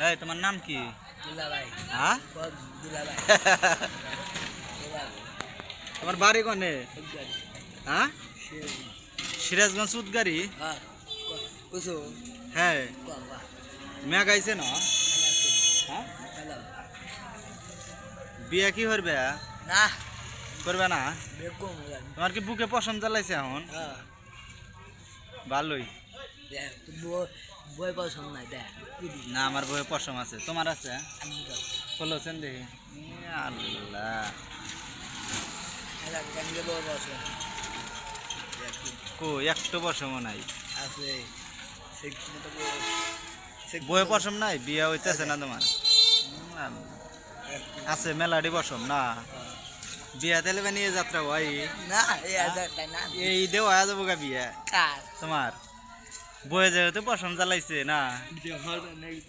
এই তোমার নাম কি? দুলাভাই। হ্যাঁ দুলাভাই। তোমার বাড়ি কোনে? উদ্গারি। হ্যাঁ সেই। সিরাজগঞ্জ উদগাড়ি। হ্যাঁ। কুসু। হ্যাঁ বাবা। মেয়া গাইছে না? হ্যাঁ হ্যালো। বিয়া কি করবে? না। করবে না? বেকম। তোমার কি বুকে পশম জ্বালাইছে এখন? হ্যাঁ। ভালোই। দেখ বই পছন্দ নাই দেখ। না আমার বইয়ে পশম আছে, তোমার আছে? আমি তো। খোলোছেন দেখি। আল্লাহ এলা কেমনে বই পছন্দ। কো একটু পশমও নাই। আছে। সে মতো বইয়ে পশম নাই, বিয়া হইতেছে না তোমার? আছে মেলাডি পশম না? বিয়া তেলে নিয়ে যাত্রা ভাই। না এই না। এই দেওয়া যাবো গা বিয়া কার। তোমার বয়ে যেহেতু পশম জ্বালাইছে না?